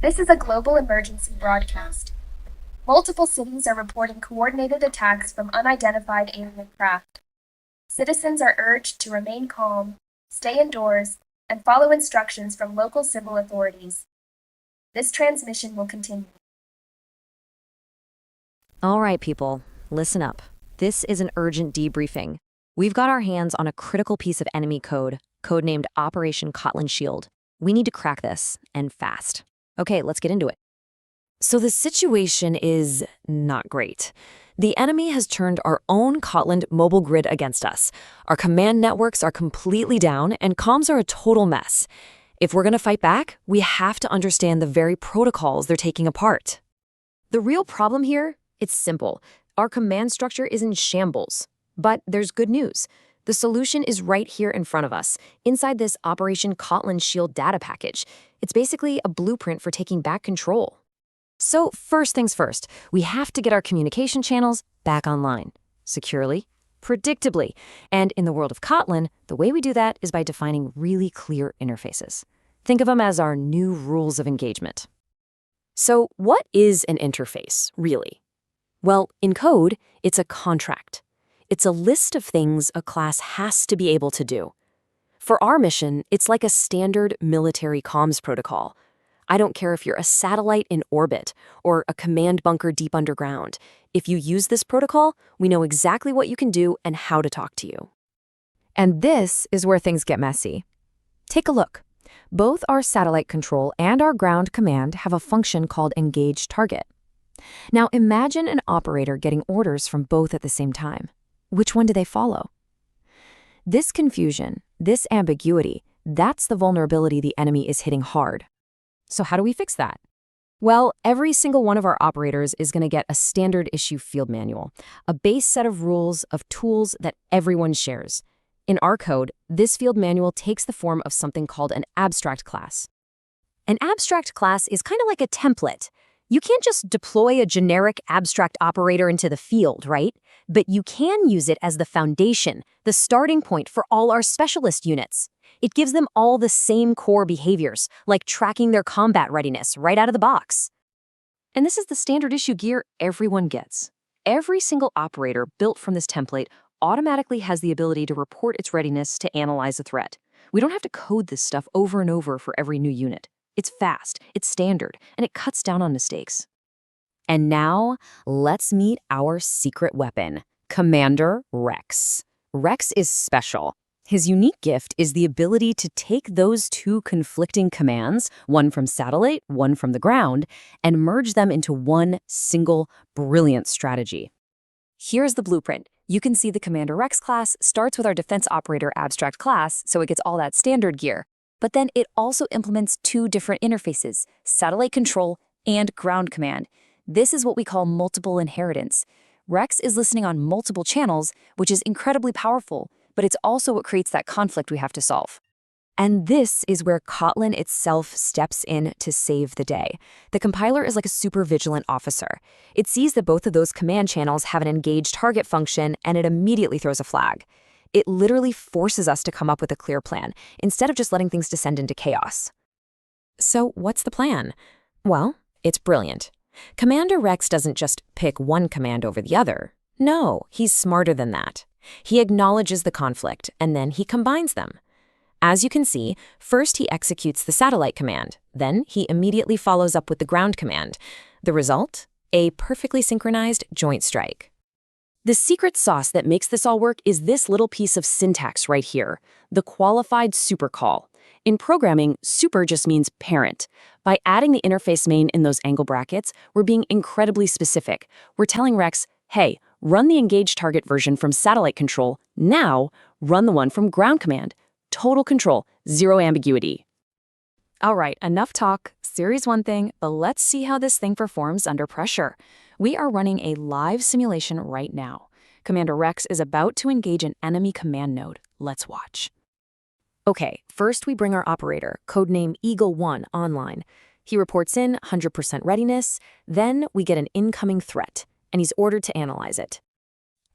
This is a global emergency broadcast. Multiple cities are reporting coordinated attacks from unidentified alien craft. Citizens are urged to remain calm, stay indoors, and follow instructions from local civil authorities. This transmission will continue. All right, people, listen up. This is an urgent debriefing. We've got our hands on a critical piece of enemy code, codenamed Operation KOTLIN SHIELD. We need to crack this, and fast. Okay, let's get into it. So the situation is not great. The enemy has turned our own Kotlin mobile grid against us. Our command networks are completely down, and comms are a total mess. If we're going to fight back, we have to understand the very protocols they're taking apart. The real problem here? It's simple. Our command structure is in shambles. But there's good news. The solution is right here in front of us, inside this Operation KOTLIN SHIELD data package. It's basically a blueprint for taking back control. So first things first, we have to get our communication channels back online, securely, predictably. And in the world of Kotlin, the way we do that is by defining really clear interfaces. Think of them as our new rules of engagement. So what is an interface, really? Well, in code, it's a contract. It's a list of things a class has to be able to do. For our mission, it's like a standard military comms protocol. I don't care if you're a satellite in orbit or a command bunker deep underground. If you use this protocol, we know exactly what you can do and how to talk to you. And this is where things get messy. Take a look. Both our satellite control and our ground command have a function called engageTarget. Now imagine an operator getting orders from both at the same time. Which one do they follow? This confusion, this ambiguity, that's the vulnerability the enemy is hitting hard. So how do we fix that? Well, every single one of our operators is going to get a standard issue field manual, a base set of rules, of tools that everyone shares. In our code, this field manual takes the form of something called an abstract class. An abstract class is kind of like a template. You can't just deploy a generic abstract operator into the field, right? But you can use it as the foundation, the starting point for all our specialist units. It gives them all the same core behaviors, like tracking their combat readiness right out of the box. And this is the standard issue gear everyone gets. Every single operator built from this template automatically has the ability to report its readiness to analyze a threat. We don't have to code this stuff over and over for every new unit. It's fast, it's standard, and it cuts down on mistakes. And now, let's meet our secret weapon, CommanderRex. Rex is special. His unique gift is the ability to take those two conflicting commands, one from satellite, one from the ground, and merge them into one single brilliant strategy. Here's the blueprint. You can see the CommanderRex class starts with our defense operator abstract class, so it gets all that standard gear. But then it also implements two different interfaces, satellite control and ground command. This is what we call multiple inheritance. Rex is listening on multiple channels, which is incredibly powerful, but it's also what creates that conflict we have to solve. And this is where Kotlin itself steps in to save the day. The compiler is like a super vigilant officer. It sees that both of those command channels have an engageTarget function, and it immediately throws a flag. It literally forces us to come up with a clear plan, instead of just letting things descend into chaos. So what's the plan? Well, it's brilliant. CommanderRex doesn't just pick one command over the other. No, he's smarter than that. He acknowledges the conflict, and then he combines them. As you can see, first he executes the satellite command. Then he immediately follows up with the ground command. The result? A perfectly synchronized joint strike. The secret sauce that makes this all work is this little piece of syntax right here, the qualified supercall. In programming, super just means parent. By adding the interface main in those angle brackets, we're being incredibly specific. We're telling Rex, hey, run the engageTarget version from satellite control. Now, run the one from ground command. Total control, zero ambiguity. All right, enough talk. Series one thing, but let's see how this thing performs under pressure. We are running a live simulation right now. CommanderRex is about to engage an enemy command node. Let's watch. Okay, first we bring our operator, codename Eagle1, online. He reports in 100% readiness, then we get an incoming threat, and he's ordered to analyze it.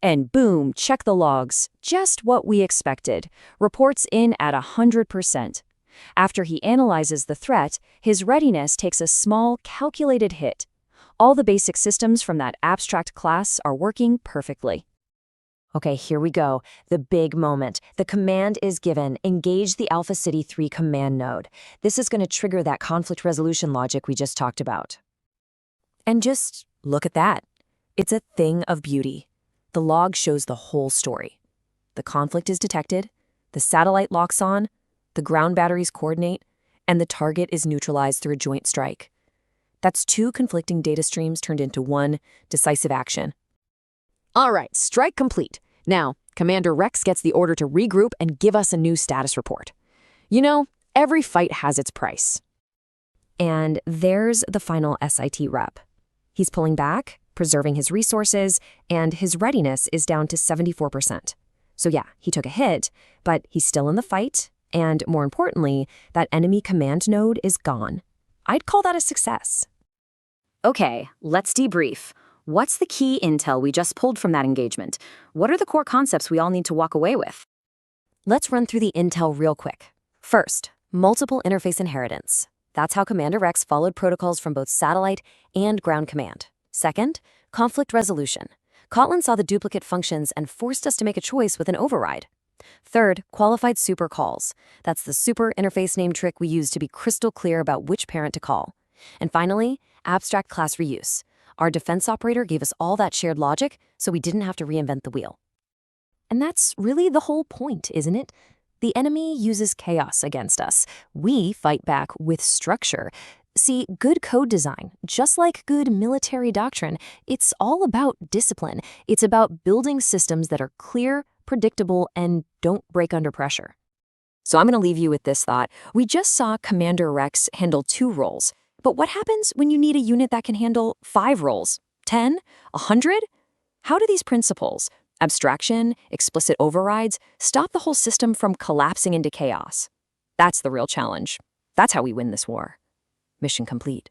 And boom, check the logs. Just what we expected. Reports in at 100%. After he analyzes the threat, his readiness takes a small, calculated hit. All the basic systems from that abstract class are working perfectly. Okay, here we go. The big moment. The command is given, engage the Alpha City 3 command node. This is going to trigger that conflict resolution logic we just talked about. And just look at that. It's a thing of beauty. The log shows the whole story. The conflict is detected, the satellite locks on, the ground batteries coordinate, and the target is neutralized through a joint strike. That's 2 conflicting data streams turned into one decisive action. All right, strike complete. Now, CommanderRex gets the order to regroup and give us a new status report. You know, every fight has its price. And there's the final SIT rep. He's pulling back, preserving his resources, and his readiness is down to 74%. So yeah, he took a hit, but he's still in the fight, and more importantly, that enemy command node is gone. I'd call that a success. Okay, let's debrief. What's the key intel we just pulled from that engagement? What are the core concepts we all need to walk away with? Let's run through the intel real quick. First, multiple interface inheritance. That's how CommanderRex followed protocols from both satellite and ground command. Second, conflict resolution. KOTLIN saw the duplicate functions and forced us to make a choice with an override. Third, qualified super calls. That's the super interface name trick we use to be crystal clear about which parent to call. And finally, abstract class reuse. Our defense operator gave us all that shared logic, so we didn't have to reinvent the wheel. And that's really the whole point, isn't it? The enemy uses chaos against us. We fight back with structure. See, good code design, just like good military doctrine, it's all about discipline. It's about building systems that are clear, predictable, and don't break under pressure. So I'm going to leave you with this thought. We just saw CommanderRex handle 2 roles. But what happens when you need a unit that can handle 5 roles? 10? 100? How do these principles, abstraction, explicit overrides, stop the whole system from collapsing into chaos? That's the real challenge. That's how we win this war. Mission complete.